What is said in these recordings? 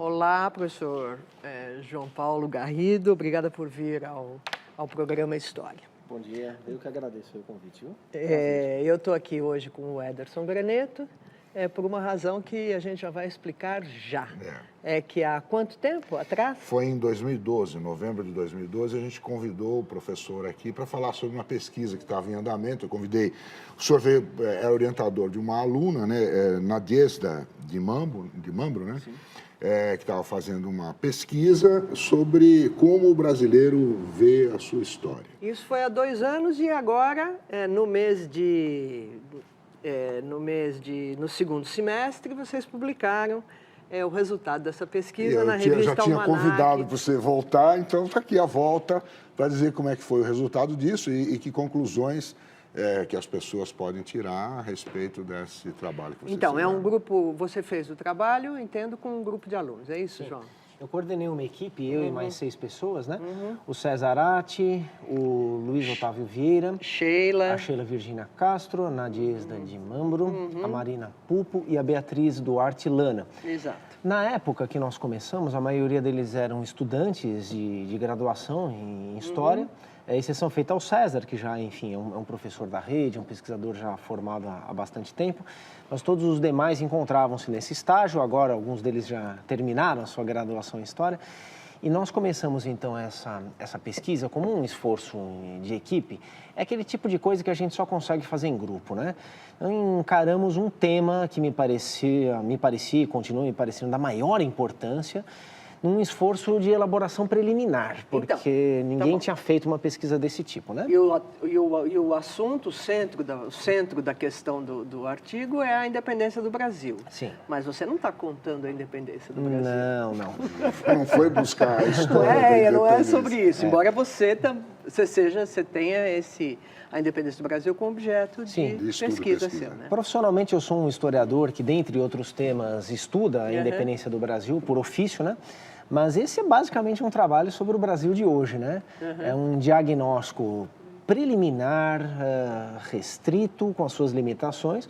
Olá, professor João Paulo Garrido. Obrigada por vir ao programa História. Bom dia, eu que agradeço o convite, viu? Eu estou aqui hoje com o Ederson Graneto, por uma razão que a gente já vai explicar já. É que há quanto tempo atrás? Foi em 2012, novembro de 2012, a gente convidou o professor aqui para falar sobre uma pesquisa que estava em andamento. Eu convidei, o senhor veio, é orientador de uma aluna, né, Nadezhda de Mambro, né? Sim. Que estava fazendo uma pesquisa sobre como o brasileiro vê a sua história. Isso foi há 2 anos e agora, no segundo semestre, vocês publicaram o resultado dessa pesquisa na revista Eu já tinha convidado para você voltar, então está aqui a volta para dizer como é que foi o resultado disso e que conclusões que as pessoas podem tirar a respeito desse trabalho que você Então, fizeram. é um grupo, você fez o trabalho, entendo, com um grupo de alunos, é isso, João? Eu coordenei uma equipe, eu e mais 6 pessoas, né? O César Ratti, o Luiz Otávio Vieira, a Sheila Virginia Castro, a Nadezhda de Mambro, a Marina Pupo e a Beatriz Duarte Lana. Exato. Na época que nós começamos, a maioria deles eram estudantes de graduação em História, exceção feita ao César, que já, enfim, é um professor da rede, um pesquisador já formado há bastante tempo, mas todos os demais encontravam-se nesse estágio, agora alguns deles já terminaram a sua graduação em História, e nós começamos, então, essa pesquisa como um esforço de equipe. É aquele tipo de coisa que a gente só consegue fazer em grupo, né? Então, encaramos um tema que me parecia e continua me parecendo da maior importância, num esforço de elaboração preliminar, porque ninguém tinha feito uma pesquisa desse tipo, né? E o assunto, o centro da questão do artigo é a independência do Brasil. Sim. Mas você não está contando a independência do Brasil. Não. Não foi buscar a história não é sobre isso. Embora você tenha a independência do Brasil como objeto de pesquisa seu, né? Profissionalmente, eu sou um historiador que, dentre outros temas, estuda a independência do Brasil por ofício, né? Mas esse é basicamente um trabalho sobre o Brasil de hoje, né? É um diagnóstico preliminar, restrito, com as suas limitações,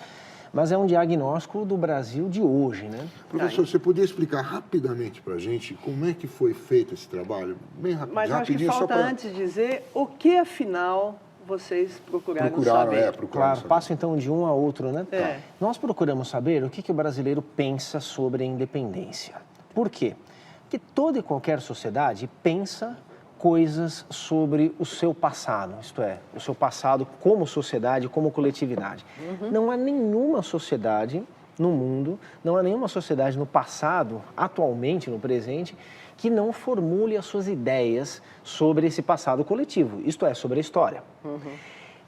mas é um diagnóstico do Brasil de hoje, né? Professor, você podia explicar rapidamente para a gente como é que foi feito esse trabalho? Bem rapidinho. Mas acho que falta antes dizer o que, afinal, vocês procuraram saber. Claro, passo então de um a outro, né? Nós procuramos saber o que o brasileiro pensa sobre a independência. Por quê? Porque toda e qualquer sociedade pensa coisas sobre o seu passado, isto é, o seu passado como sociedade, como coletividade. Não há nenhuma sociedade no mundo, não há nenhuma sociedade no passado, atualmente, no presente, que não formule as suas ideias sobre esse passado coletivo, isto é, sobre a história.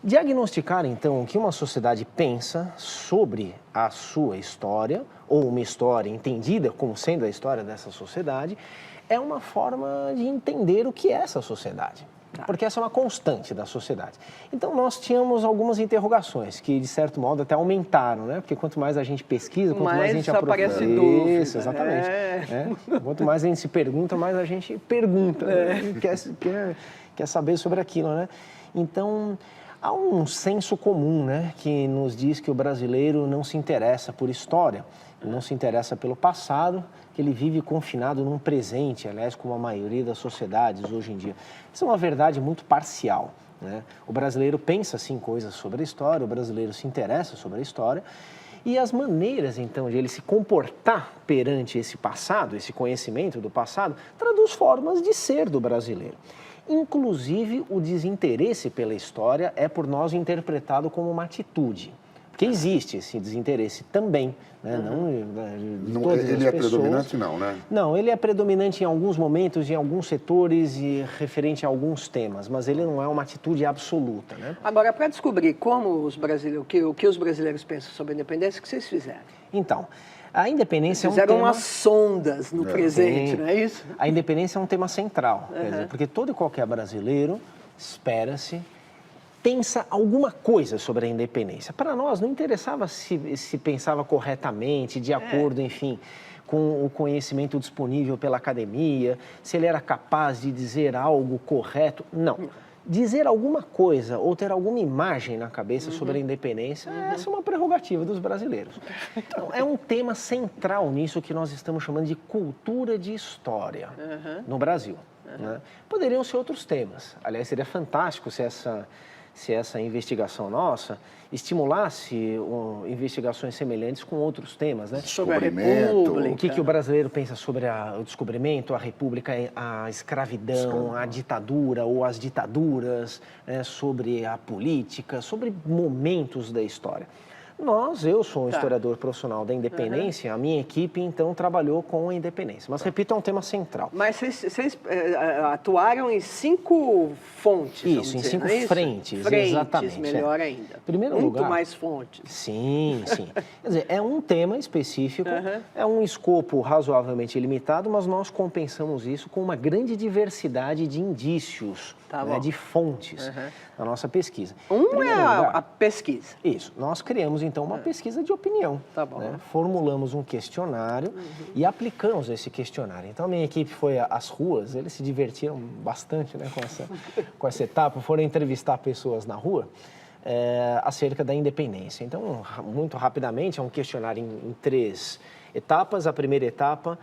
Diagnosticar, então, o que uma sociedade pensa sobre a sua história, ou uma história entendida como sendo a história dessa sociedade, é uma forma de entender o que é essa sociedade. Porque essa é uma constante da sociedade. Então, nós tínhamos algumas interrogações que, de certo modo, até aumentaram, né? Porque quanto mais a gente pesquisa, quanto mais a gente aprofunda... aparece dúvida. Isso, exatamente. Quanto mais a gente se pergunta, mais a gente pergunta. Quer saber sobre aquilo, né? Então, há um senso comum, né? Que nos diz que o brasileiro não se interessa por história, não se interessa pelo passado, que ele vive confinado num presente, aliás, como a maioria das sociedades hoje em dia. Isso é uma verdade muito parcial, né? O brasileiro pensa, sim, coisas sobre a história, o brasileiro se interessa sobre a história, e as maneiras, então, de ele se comportar perante esse passado, esse conhecimento do passado, traduz formas de ser do brasileiro. Inclusive, o desinteresse pela história é por nós interpretado como uma atitude. Porque existe esse desinteresse também, né? Ele é predominante, não, né? Não, ele é predominante em alguns momentos, em alguns setores e referente a alguns temas, mas ele não é uma atitude absoluta, né? Agora, para descobrir como o que os brasileiros pensam sobre a independência, o que vocês fizeram? Então, a independência Fizeram é um tema... umas sondas no presente, não é isso? A independência é um tema central, quer dizer, porque todo e qualquer brasileiro, espera-se, pensa alguma coisa sobre a independência. Para nós, não interessava se pensava corretamente, de acordo, enfim, com o conhecimento disponível pela academia, se ele era capaz de dizer algo correto. Não. dizer alguma coisa ou ter alguma imagem na cabeça sobre a independência, essa é uma prerrogativa dos brasileiros. Então, é um tema central nisso que nós estamos chamando de cultura de história no Brasil. Né? Poderiam ser outros temas. Aliás, seria fantástico se essa investigação nossa estimulasse investigações semelhantes com outros temas, né? Sobre a República. O que o brasileiro pensa sobre o descobrimento, a República, a escravidão, a ditadura ou as ditaduras, né? Sobre a política, sobre momentos da história. Eu sou um historiador profissional da independência, a minha equipe, então, trabalhou com a independência. Mas, repito, é um tema central. Mas vocês atuaram em 5 fontes, Isso, em 5 frentes, exatamente. Melhor ainda. Primeiro Muito lugar, mais fontes. Sim. Quer dizer, é um tema específico, é um escopo razoavelmente limitado, mas nós compensamos isso com uma grande diversidade de indícios, né, de fontes na nossa pesquisa. A pesquisa. Isso. Nós criamos, então, uma pesquisa de opinião. Tá bom. Né? Formulamos um questionário e aplicamos esse questionário. Então, a minha equipe foi às ruas, eles se divertiram bastante, né, com essa etapa, foram entrevistar pessoas na rua acerca da independência. Então, muito rapidamente, é um questionário em 3 etapas. A primeira etapa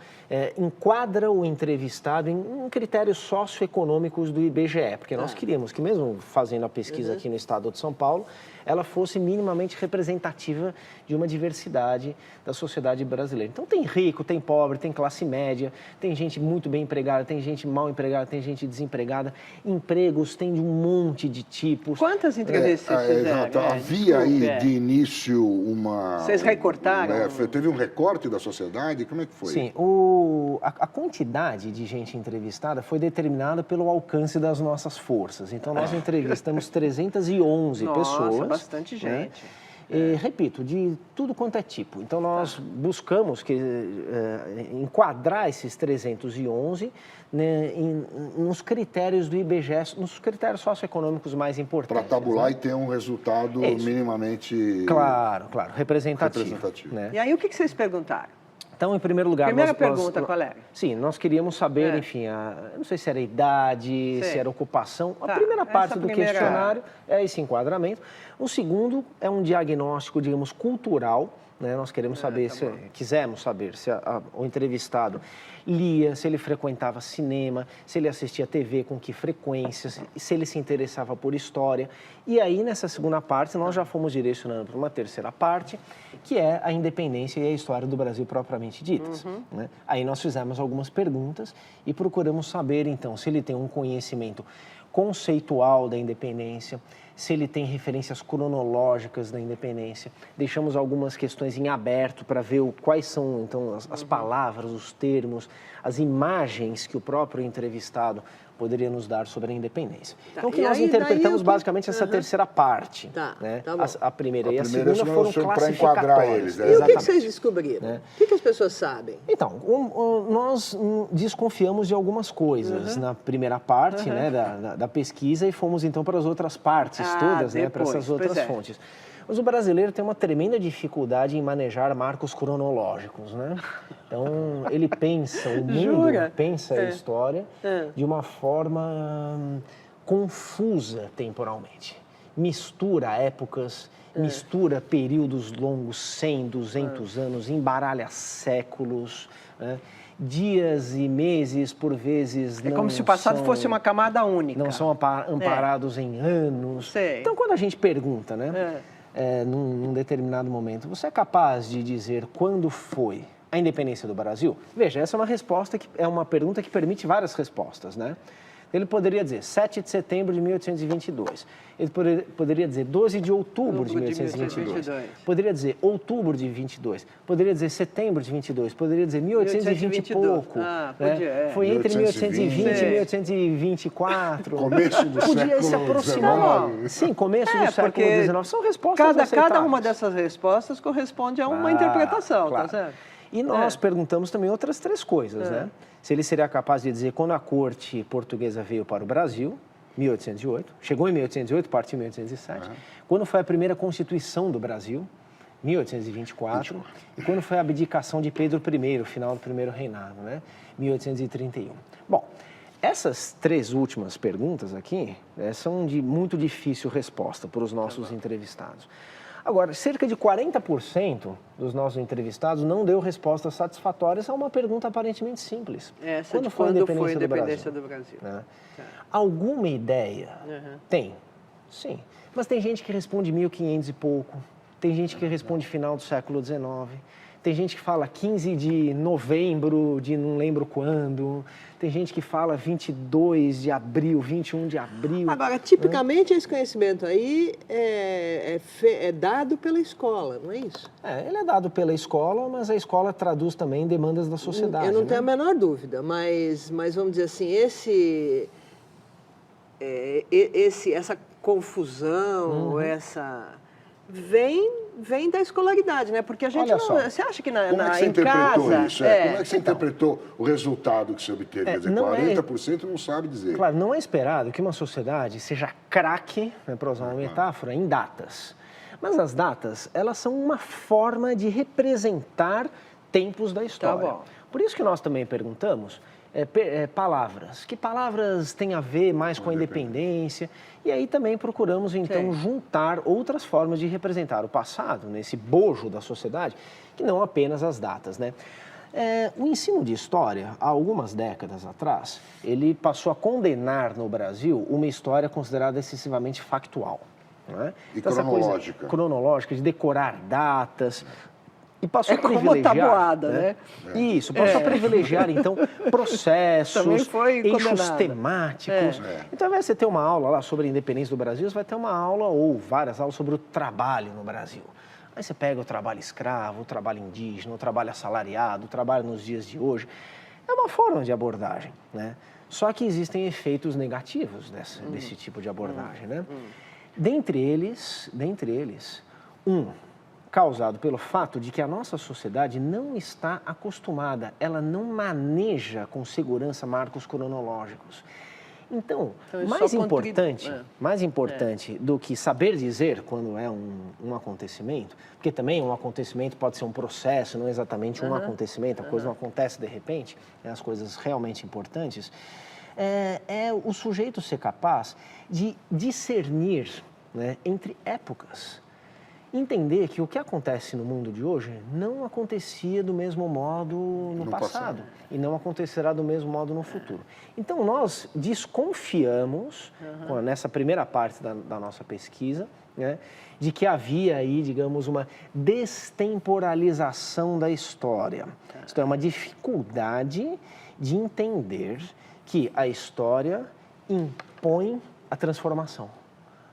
enquadra o entrevistado em critérios socioeconômicos do IBGE, porque nós queríamos que, mesmo fazendo a pesquisa aqui no estado de São Paulo, ela fosse minimamente representativa de uma diversidade da sociedade brasileira. Então, tem rico, tem pobre, tem classe média, tem gente muito bem empregada, tem gente mal empregada, tem gente desempregada, empregos tem de um monte de tipos. Quantas entrevistas vocês fizeram? Havia aí de início uma... Vocês recortaram? Teve um recorte da sociedade? Como é que foi? Sim, a quantidade de gente entrevistada foi determinada pelo alcance das nossas forças. Então, nós entrevistamos 311 pessoas. Bastante gente. E, repito, de tudo quanto é tipo. Então, nós buscamos enquadrar esses 311 né, nos critérios do IBGE, nos critérios socioeconômicos mais importantes. Para tabular, né? E ter um resultado minimamente... Claro, representativo. Né? E aí, o que vocês perguntaram? Então, em primeiro lugar... Primeira pergunta, qual era? Sim, nós queríamos saber, enfim, não sei se era idade, se era ocupação. A primeira parte do questionário é esse enquadramento. O segundo é um diagnóstico, digamos, cultural. Né? Nós queremos saber, quisemos saber se o entrevistado lia, se ele frequentava cinema, se ele assistia TV, com que frequência, se ele se interessava por história. E aí, nessa segunda parte, nós já fomos direcionando para uma terceira parte, que é a independência e a história do Brasil propriamente ditas. Né? Aí nós fizemos algumas perguntas e procuramos saber, então, se ele tem um conhecimento conceitual da independência, se ele tem referências cronológicas da independência. Deixamos algumas questões em aberto para ver quais são, então, as palavras, os termos, as imagens que o próprio entrevistado poderia nos dar sobre a independência. Então, o que nós interpretamos basicamente essa terceira parte. Né? A primeira e a segunda foram classificatórias. E o que vocês descobriram? Né? O que as pessoas sabem? Então, nós desconfiamos de algumas coisas na primeira parte né, da pesquisa e fomos, então, para as outras partes todas, né, para essas outras fontes. Mas o brasileiro tem uma tremenda dificuldade em manejar marcos cronológicos, né? Então, ele pensa o mundo, pensa a história de uma forma confusa temporalmente. Mistura épocas, mistura períodos longos, 100, 200 anos, embaralha séculos, né? Dias e meses, por vezes, não como se o passado fosse uma camada única. Não são amparados em anos. Então, quando a gente pergunta, né? Num determinado momento, você é capaz de dizer quando foi a independência do Brasil? Veja, essa é uma resposta é uma pergunta que permite várias respostas, né? Ele poderia dizer 7 de setembro de 1822. Ele poderia dizer 12 de outubro de 1822. Poderia dizer outubro de 22. Poderia dizer setembro de 22. Poderia dizer 1820 e pouco. Foi entre 1820 e 1824. Começo do Podia se aproximar. Sim, começo do século XIX. São respostas aceitáveis. Cada uma dessas respostas corresponde a uma interpretação, tá certo? E nós perguntamos também outras 3 coisas, né? Se ele seria capaz de dizer quando a corte portuguesa veio para o Brasil, 1808, chegou em 1808, partiu em 1807, quando foi a primeira Constituição do Brasil, 1824, e quando foi a abdicação de Pedro I, final do primeiro reinado, né? 1831. Bom, Essas 3 últimas perguntas aqui são de muito difícil resposta para os nossos entrevistados. Agora, cerca de 40% dos nossos entrevistados não deu respostas satisfatórias a uma pergunta aparentemente simples. Quando foi a independência do Brasil? Né? Tá. Alguma ideia? Tem, sim. Mas tem gente que responde 1500 e pouco, tem gente que responde final do século XIX, tem gente que fala 15 de novembro de não lembro quando, tem gente que fala 22 de abril, 21 de abril. Agora, tipicamente esse conhecimento aí é dado pela escola, não é isso? Ele é dado pela escola, mas a escola traduz também demandas da sociedade. Eu não tenho a menor dúvida, mas vamos dizer assim, essa confusão, vem da escolaridade, né? Porque a gente você acha que como é que você interpretou isso? Como é que você interpretou o resultado que você obteve? Quer dizer, 40% não sabe dizer. Claro, não é esperado que uma sociedade seja craque, para usar uma metáfora, em datas. Mas as datas, elas são uma forma de representar tempos da história. Tá bom. Por isso que nós também perguntamos palavras. Que palavras têm a ver mais com a independência? E aí também procuramos, então, juntar outras formas de representar o passado, nesse bojo da sociedade, que não apenas as datas, né? O ensino de história, há algumas décadas atrás, ele passou a condenar no Brasil uma história considerada excessivamente factual. Não é? E então, cronológica. Cronológica, de decorar datas. E passou a privilegiar, como tabuada, né? Isso, passou a privilegiar, então, processos, eixos temáticos. Então, ao invés de você ter uma aula lá sobre a independência do Brasil, você vai ter uma aula ou várias aulas sobre o trabalho no Brasil. Aí você pega o trabalho escravo, o trabalho indígena, o trabalho assalariado, o trabalho nos dias de hoje. É uma forma de abordagem, né? Só que existem efeitos negativos desse tipo de abordagem, né? Dentre eles, causado pelo fato de que a nossa sociedade não está acostumada, ela não maneja com segurança marcos cronológicos. Então mais importante do que saber dizer quando é um acontecimento, porque também um acontecimento pode ser um processo, não exatamente um acontecimento, a coisa não acontece de repente, as coisas realmente importantes, é o sujeito ser capaz de discernir, né, entre épocas. Entender que o que acontece no mundo de hoje não acontecia do mesmo modo no passado e não acontecerá do mesmo modo no futuro. Então, nós desconfiamos, nessa primeira parte da nossa pesquisa, né, de que havia aí, digamos, uma destemporalização da história. Isto é, uma dificuldade de entender que a história impõe a transformação.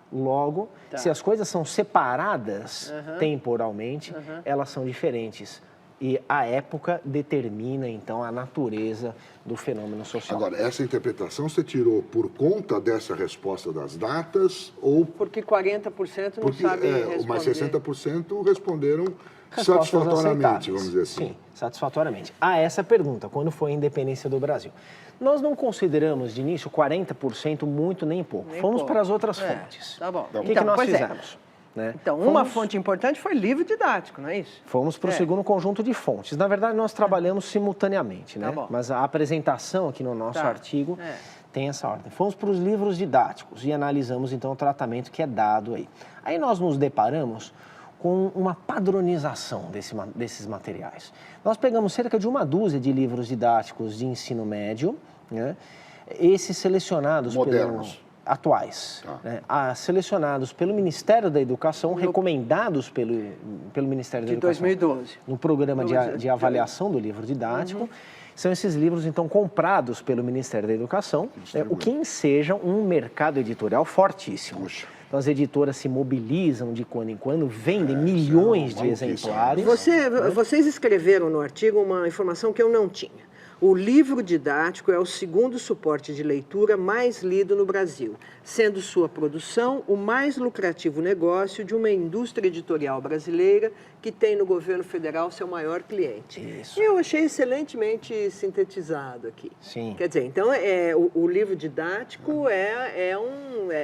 Logo, se as coisas são separadas temporalmente, elas são diferentes. E a época determina, então, a natureza do fenômeno social. Agora, essa interpretação você tirou por conta dessa resposta das datas ou... Porque 40% não sabem responder. Mas 60% responderam satisfatoriamente, vamos dizer assim. Sim, satisfatoriamente. A essa pergunta, quando foi a independência do Brasil? Nós não consideramos, de início, 40% muito nem pouco. Fomos para as outras fontes. Tá bom. O que nós fizemos? Né? Então, uma fonte importante foi livro didático, não é isso? Fomos para o segundo conjunto de fontes. Na verdade, nós trabalhamos simultaneamente, né? Mas a apresentação aqui no nosso artigo tem essa ordem. Fomos para os livros didáticos e analisamos, então, o tratamento que é dado aí. Aí nós nos deparamos com uma padronização desses materiais. Nós pegamos cerca de 1 dúzia de livros didáticos de ensino médio, né? Esses selecionados atuais, né? Selecionados pelo Ministério da Educação, recomendados pelo Ministério da Educação. De 2012. No programa de avaliação do livro didático. São esses livros, então, comprados pelo Ministério da Educação, o que enseja um mercado editorial fortíssimo. Puxa. Então, as editoras se mobilizam de quando em quando, vendem milhões de exemplares. Vocês escreveram no artigo uma informação que eu não tinha. O livro didático é o segundo suporte de leitura mais lido no Brasil, sendo sua produção o mais lucrativo negócio de uma indústria editorial brasileira que tem no governo federal seu maior cliente. Isso. Eu achei excelentemente sintetizado aqui. Sim. Quer dizer, então, o livro didático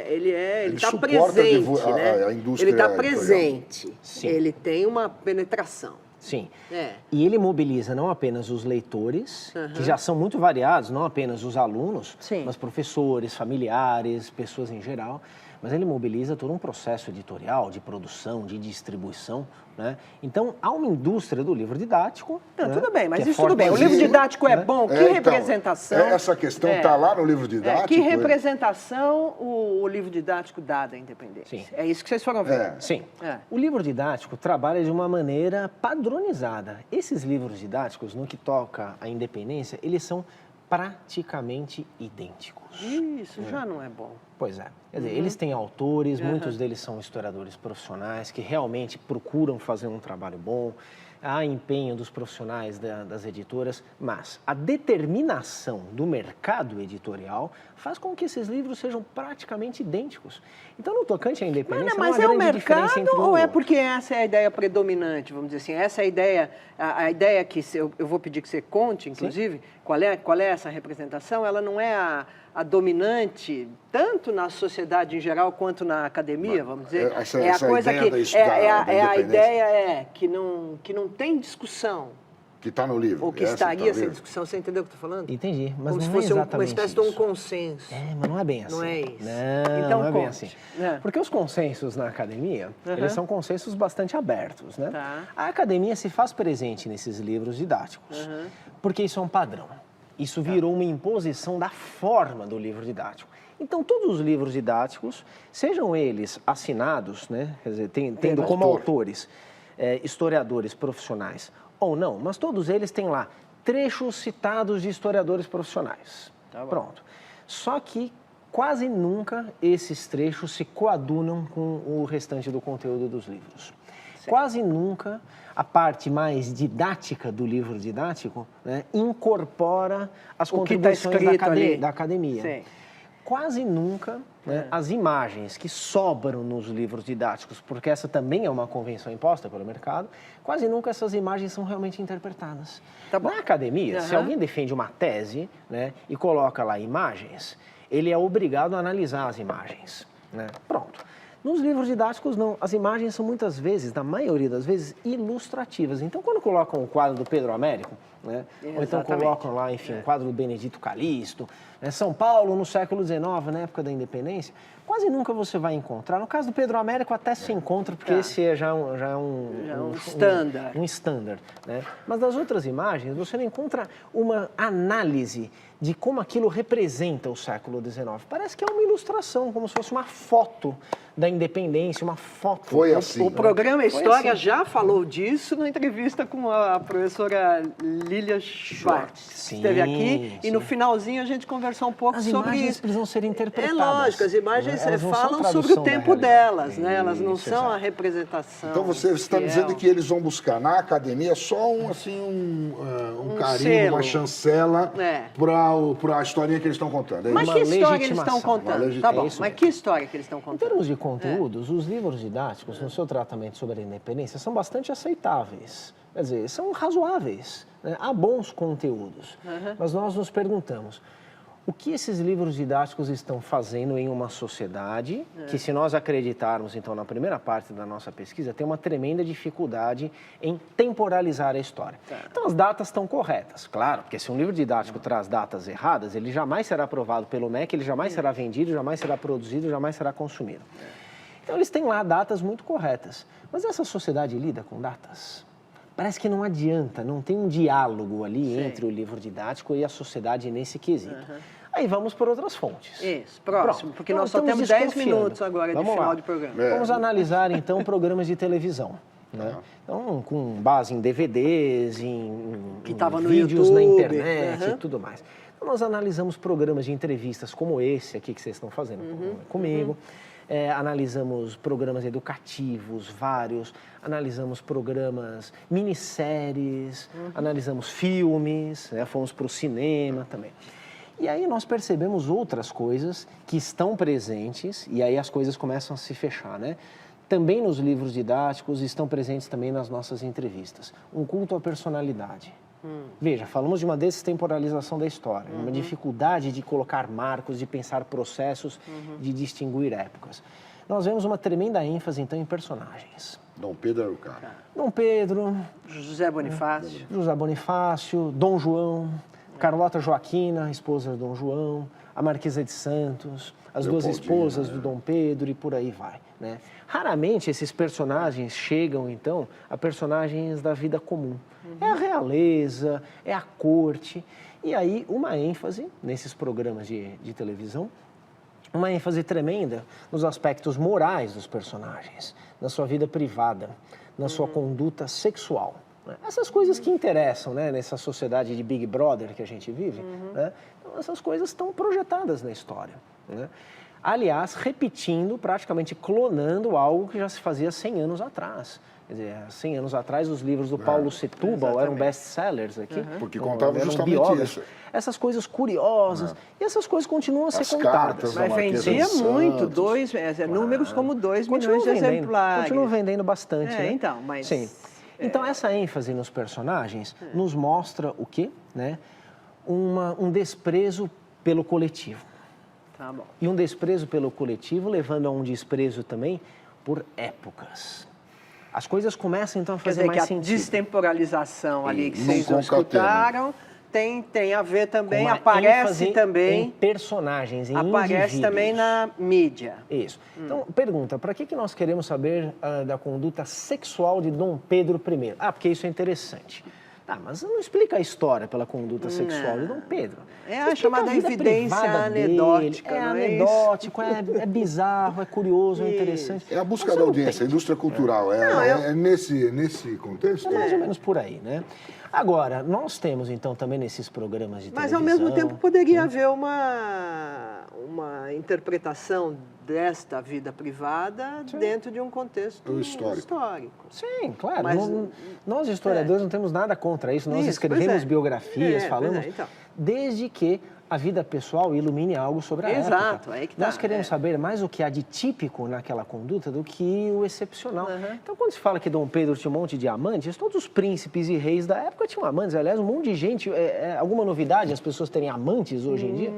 ele está presente, né? A indústria ele está presente, ele tem uma penetração. Sim. É. E ele mobiliza não apenas os leitores, que já são muito variados, não apenas os alunos, Sim. mas professores, familiares, pessoas em geral. Mas ele mobiliza todo um processo editorial, de produção, de distribuição, né? Então, há uma indústria do livro didático. Não, né, tudo bem, mas que é isso tudo bem. O forte, livro didático é bom, que então, representação... essa questão está lá no livro didático. que representação o livro didático dá da independência? Sim. É isso que vocês foram ver. Sim. É. O livro didático trabalha de uma maneira padronizada. Esses livros didáticos, no que toca à independência, eles são praticamente idênticos. Isso já não é bom. Pois é. Quer dizer, eles têm autores, muitos deles são historiadores profissionais que realmente procuram fazer um trabalho bom. Há empenho dos profissionais das editoras, mas a determinação do mercado editorial faz com que esses livros sejam praticamente idênticos. Então, no tocante à independência, Mas não há é o grande diferença mercado entre um ou e é outro. porque essa é a ideia predominante, vamos dizer assim? Essa é a ideia que eu vou pedir que você conte, inclusive, qual é essa representação? Ela não é a dominante, tanto na sociedade em geral quanto na academia, vamos dizer. Essa a ideia que não tem discussão. Que está no livro. Ou que estaria sem discussão, você entendeu o que eu estou falando? Entendi, mas como não se fosse é exatamente uma espécie de um isso. consenso. Mas não é bem assim. Não é isso. Não, não é bem conte. assim. É. Porque os consensos na academia, eles são consensos bastante abertos, né? Tá. A academia se faz presente nesses livros didáticos, porque isso é um padrão. Isso virou uma imposição da forma do livro didático. Então, todos os livros didáticos, sejam eles assinados, né? Quer dizer, tendo como autores historiadores profissionais ou não, mas todos eles têm lá trechos citados de historiadores profissionais. Tá bom. Pronto. Só que quase nunca esses trechos se coadunam com o restante do conteúdo dos livros. Sim. Quase nunca a parte mais didática do livro didático, né, incorpora as contribuições da academia. Sim. Quase nunca as imagens que sobram nos livros didáticos, porque essa também é uma convenção imposta pelo mercado, quase nunca essas imagens são realmente interpretadas. Tá bom. Na academia, se alguém defende uma tese, né, e coloca lá imagens, ele é obrigado a analisar as imagens, né? Pronto. Nos livros didáticos, não. As imagens são muitas vezes, na maioria das vezes, ilustrativas. Então, quando colocam o quadro do Pedro Américo, né? Ou então colocam lá, enfim, o quadro do Benedito Calixto, né? São Paulo no século XIX, na época da independência, quase nunca você vai encontrar. No caso do Pedro Américo, até se encontra, porque esse já é um standard. Um standard, né? Mas das outras imagens, você não encontra uma análise de como aquilo representa o século XIX. Parece que é uma ilustração, como se fosse uma foto da independência, uma foto. Foi assim. O programa História já falou disso na entrevista com a professora Lília Schwartz, que esteve aqui, e no finalzinho a gente conversou um pouco sobre isso. As imagens precisam ser interpretadas. É lógico, as imagens falam sobre o tempo delas, né? Elas não são a representação. Então você está dizendo que eles vão buscar na academia só um carimbo, selo. Uma chancela para a historinha que eles estão contando. Mas que história eles estão contando? Tá bom, mas que história que eles estão contando? Em termos de conteúdos, os livros didáticos, no seu tratamento sobre a independência, são bastante aceitáveis. Quer dizer, são razoáveis, né? Há bons conteúdos. Mas nós nos perguntamos, o que esses livros didáticos estão fazendo em uma sociedade que, se nós acreditarmos, então, na primeira parte da nossa pesquisa, tem uma tremenda dificuldade em temporalizar a história. Então, as datas estão corretas, claro, porque se um livro didático traz datas erradas, ele jamais será aprovado pelo MEC, ele jamais será vendido, jamais será produzido, jamais será consumido. Então, eles têm lá datas muito corretas. Mas essa sociedade lida com datas? Parece que não adianta, não tem um diálogo ali entre o livro didático e a sociedade nesse quesito. Aí vamos por outras fontes. Isso, próximo, porque nós só temos 10 minutos agora de final de programa. Vamos analisar, então, programas de televisão. Né? Então, com base em DVDs, em vídeos na internet e tudo mais. Então, nós analisamos programas de entrevistas como esse aqui que vocês estão fazendo comigo. Analisamos programas educativos, vários, analisamos programas, minisséries, analisamos filmes, né? Fomos para o cinema também. E aí nós percebemos outras coisas que estão presentes, e aí as coisas começam a se fechar, né? Também nos livros didáticos, estão presentes também nas nossas entrevistas. Um culto à personalidade. Veja, falamos de uma destemporalização da história, uma dificuldade de colocar marcos, de pensar processos, de distinguir épocas. nós vemos uma tremenda ênfase, então, em personagens. Dom Pedro era o cara. Dom Pedro, José Bonifácio. José Bonifácio, Dom João, Carlota Joaquina, esposa de Dom João, a Marquesa de Santos, as duas esposas do Dom Pedro e por aí vai, né? Raramente esses personagens chegam, então, a personagens da vida comum. É a realeza, é a corte. E aí, uma ênfase nesses programas de televisão, uma ênfase tremenda nos aspectos morais dos personagens, na sua vida privada, na sua conduta sexual. Né? Essas coisas que interessam, né, nessa sociedade de Big Brother que a gente vive, né? Então, essas coisas estão projetadas na história, né? Aliás, repetindo, praticamente clonando algo que já se fazia 100 anos atrás. Quer dizer, 100 anos atrás, os livros do Paulo Setúbal eram best-sellers aqui. Porque contavam justamente isso. Essas coisas curiosas. E essas coisas continuam a ser contadas. Mas vendia muito, números como 2 milhões de exemplares. Continuam vendendo bastante, né? Então, mas... Sim. Então, essa ênfase nos personagens nos mostra o quê? Né? Um desprezo pelo coletivo. Tá bom. E um desprezo pelo coletivo, levando a um desprezo também por épocas. As coisas começam, então, a fazer mais sentido. Quer dizer, que a destemporalização ali que vocês não escutaram tem a ver também, aparece também... em personagens, em aparece indivíduos. também na mídia. Isso. Então, pergunta, para que nós queremos saber da conduta sexual de Dom Pedro I? Ah, porque isso é interessante. Tá, mas não explica a história pela conduta sexual de Dom Pedro. É a chamada evidência anedótica. É anedótico, é bizarro, é curioso, é interessante. É a busca da audiência, a indústria cultural. É nesse contexto? É mais ou menos por aí, né? Agora, nós temos, então, também nesses programas de televisão... Mas, ao mesmo tempo, poderia haver uma interpretação desta vida privada dentro de um contexto histórico. Sim, claro. Mas, nós, historiadores, não temos nada contra isso. Nós escrevemos biografias, falamos... Então. Desde que a vida pessoal ilumine algo sobre a época. Exato, aí que tá. Nós queremos saber mais o que há de típico naquela conduta do que o excepcional. Então, quando se fala que Dom Pedro tinha um monte de amantes, todos os príncipes e reis da época tinham amantes. Aliás, um monte de gente... alguma novidade as pessoas terem amantes hoje em dia?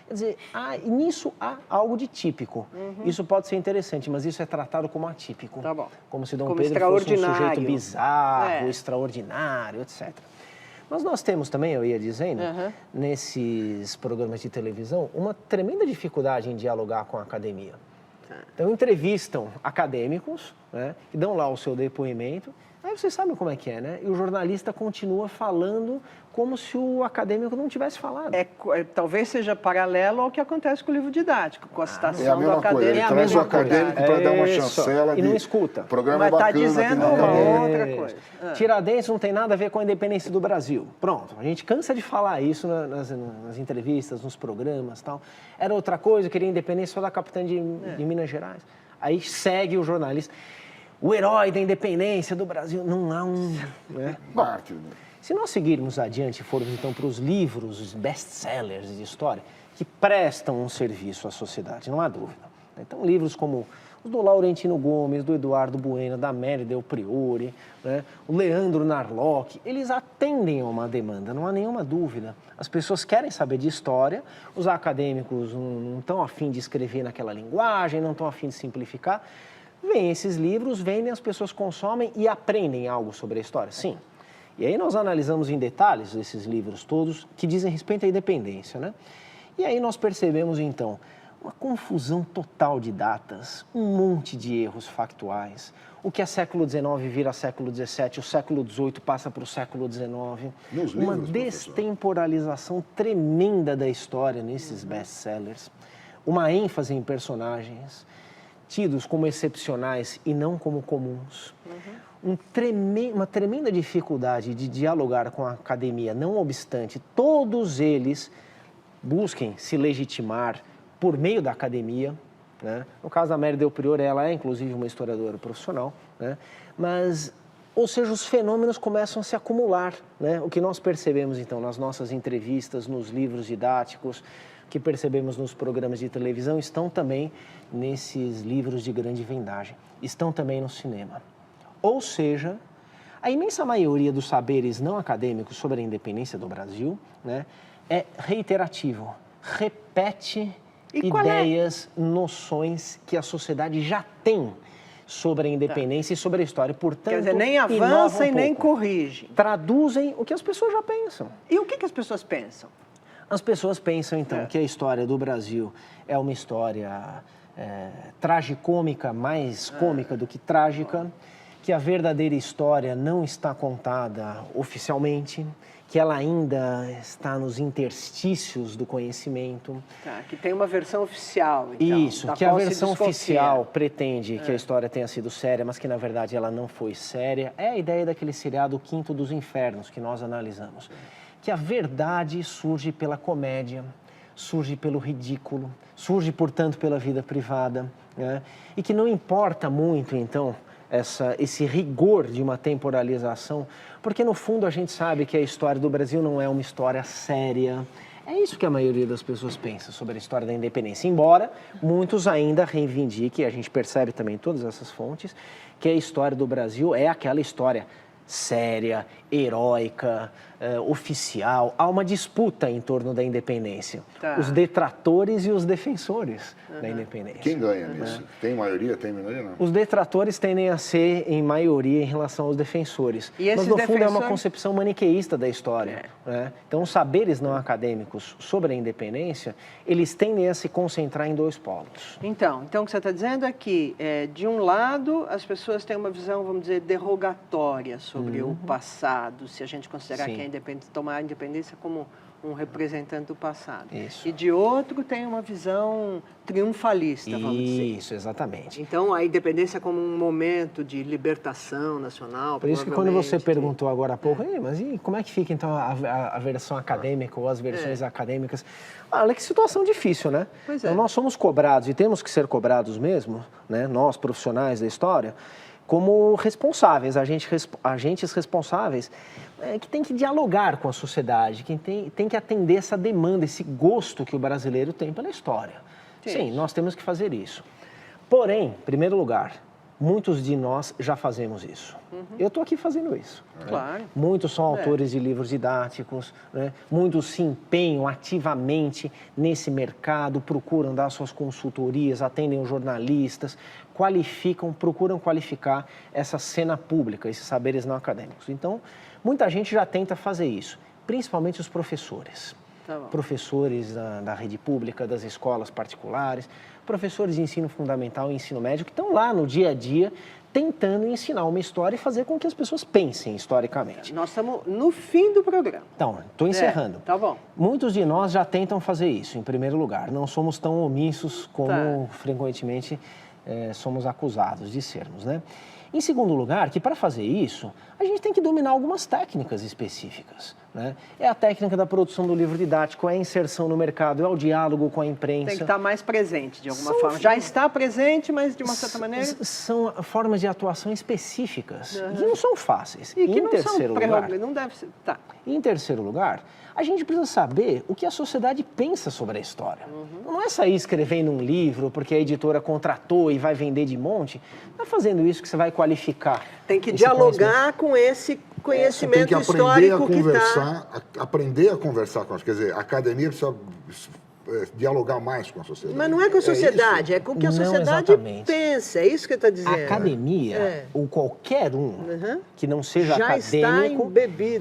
Quer dizer, nisso há algo de típico. Isso pode ser interessante, mas isso é tratado como atípico. Tá bom. Como se Dom Pedro fosse um sujeito bizarro, extraordinário, etc. Mas nós temos também, eu ia dizendo, nesses programas de televisão, uma tremenda dificuldade em dialogar com a academia. Então, entrevistam acadêmicos, né, que dão lá o seu depoimento, aí vocês sabem como é que é, né? E o jornalista continua falando como se o acadêmico não tivesse falado. Talvez seja paralelo ao que acontece com o livro didático, com a citação do acadêmico. Coisa. Ele traz o acadêmico para dar uma chancela e não escuta. O programa mas está dizendo uma outra coisa. Tiradentes não tem nada a ver com a independência do Brasil. Pronto, a gente cansa de falar isso nas entrevistas, nos programas e tal. Era outra coisa, queria independência só da capitã de Minas Gerais. Aí segue o jornalista. O herói da independência do Brasil. Não há um... Né? Bom, se nós seguirmos adiante e formos, então, para os livros, os best-sellers de história, que prestam um serviço à sociedade, não há dúvida. Então, livros como os do Laurentino Gomes, do Eduardo Bueno, da Mary Del Priore, né? O Leandro Narlock, eles atendem a uma demanda, não há nenhuma dúvida. As pessoas querem saber de história, os acadêmicos não estão a fim de escrever naquela linguagem, não estão a fim de simplificar. Vêm esses livros, vendem, as pessoas consomem e aprendem algo sobre a história, sim. E aí nós analisamos em detalhes esses livros todos que dizem respeito à independência, né? E aí nós percebemos, então, uma confusão total de datas, um monte de erros factuais. O que é século XIX vira século XVII, o século XVIII passa para o século XIX. Uma destemporalização tremenda da história nesses best-sellers. Uma ênfase em personagens tidos como excepcionais e não como comuns. Uma tremenda dificuldade de dialogar com a academia, não obstante todos eles busquem se legitimar por meio da academia, né? No caso da Mary Del Priore, ela é inclusive uma historiadora profissional, né? Mas, ou seja, os fenômenos começam a se acumular, né? O que nós percebemos então nas nossas entrevistas, nos livros didáticos, que percebemos nos programas de televisão, estão também nesses livros de grande vendagem, estão também no cinema. Ou seja, a imensa maioria dos saberes não acadêmicos sobre a independência do Brasil, né, é reiterativo, repete ideias, noções que a sociedade já tem sobre a independência e sobre a história. Portanto, quer dizer, nem avança e nem corrige. Traduzem o que as pessoas já pensam. E o que as pessoas pensam? As pessoas pensam, então, que a história do Brasil é uma história tragicômica, mais cômica do que trágica, que a verdadeira história não está contada oficialmente, que ela ainda está nos interstícios do conhecimento. Tá, que tem uma versão oficial, então. Isso, que a versão oficial pretende que a história tenha sido séria, mas que na verdade ela não foi séria. É a ideia daquele seriado O Quinto dos Infernos que nós analisamos. Que a verdade surge pela comédia, surge pelo ridículo, surge, portanto, pela vida privada, né? E que não importa muito, então, esse rigor de uma temporalização, porque no fundo a gente sabe que a história do Brasil não é uma história séria. É isso que a maioria das pessoas pensa sobre a história da independência, embora muitos ainda reivindiquem, a gente percebe também em todas essas fontes, que a história do Brasil é aquela história séria, heróica, oficial. Há uma disputa em torno da independência. Tá. Os detratores e os defensores da independência. Quem ganha nisso? Tem maioria, tem minoria, não? Os detratores tendem a ser em maioria em relação aos defensores. E mas, no fundo, é uma concepção maniqueísta da história. Né? Então, os saberes não acadêmicos sobre a independência, eles tendem a se concentrar em dois polos. Então o que você está dizendo é que, de um lado, as pessoas têm uma visão, vamos dizer, derrogatória sobre o passado, se a gente considerar que tomar a independência como um representante do passado. Isso. E de outro tem uma visão triunfalista, vamos dizer. Isso, exatamente. Então, a independência como um momento de libertação nacional. Por isso que quando você perguntou agora há pouco, mas e como é que fica então a versão acadêmica ou as versões acadêmicas? Olha que situação difícil, né? Pois é. Então, nós somos cobrados e temos que ser cobrados mesmo, né? Nós, profissionais da história, como responsáveis, agentes responsáveis, que tem que dialogar com a sociedade, que tem que atender essa demanda, esse gosto que o brasileiro tem pela história. Sim, nós temos que fazer isso. Porém, em primeiro lugar, muitos de nós já fazemos isso. Eu estou aqui fazendo isso. Claro. Né? Muitos são autores de livros didáticos, né? Muitos se empenham ativamente nesse mercado, procuram dar suas consultorias, atendem os jornalistas, procuram qualificar essa cena pública, esses saberes não acadêmicos. Então, muita gente já tenta fazer isso, principalmente os professores. Tá bom. Professores da rede pública, das escolas particulares, professores de ensino fundamental e ensino médio que estão lá no dia a dia tentando ensinar uma história e fazer com que as pessoas pensem historicamente. Nós estamos no fim do programa. Então, estou encerrando. Tá bom. Muitos de nós já tentam fazer isso, em primeiro lugar. Não somos tão omissos como frequentemente somos acusados de sermos, né? Em segundo lugar, que para fazer isso, a gente tem que dominar algumas técnicas específicas, né? É a técnica da produção do livro didático, é a inserção no mercado, é o diálogo com a imprensa. Tem que estar mais presente, de alguma forma. Já está presente, mas de uma certa maneira... São formas de atuação específicas, que não são fáceis. E que não são prerrogativas, não deve ser... Tá. Em terceiro lugar, a gente precisa saber o que a sociedade pensa sobre a história. Não é sair escrevendo um livro porque a editora contratou e vai vender de monte. Não é fazendo isso que você vai qualificar. Tem que dialogar com esse conhecimento tem que histórico aprender a conversar com as... Quer dizer, a academia precisa dialogar mais com a sociedade. Mas não é com a sociedade, é com o que a sociedade pensa. É isso que está dizendo. A academia, ou qualquer que não seja já acadêmico,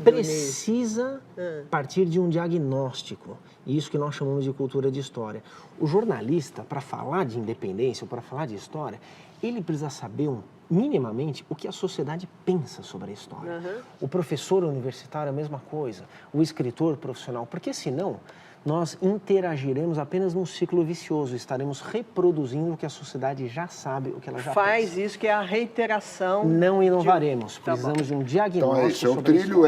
precisa nisso. partir de um diagnóstico. Isso que nós chamamos de cultura de história. O jornalista, para falar de independência ou para falar de história, ele precisa saber minimamente o que a sociedade pensa sobre a história. O professor universitário é a mesma coisa, o escritor profissional, porque senão nós interagiremos apenas num ciclo vicioso, estaremos reproduzindo o que a sociedade já sabe, o que ela já faz pensa. Isso que é a reiteração. Não inovaremos, precisamos de um diagnóstico. Então é isso, o trilho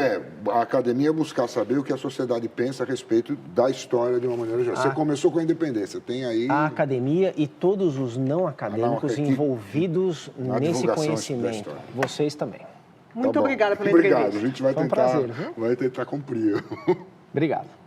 a academia buscar saber o que a sociedade pensa a respeito da história de uma maneira geral. Você começou com a independência, tem aí... A academia e todos os não acadêmicos envolvidos nesse conhecimento. Vocês também. Muito obrigada pela entrevista. Obrigado, a gente vai tentar cumprir. Obrigado.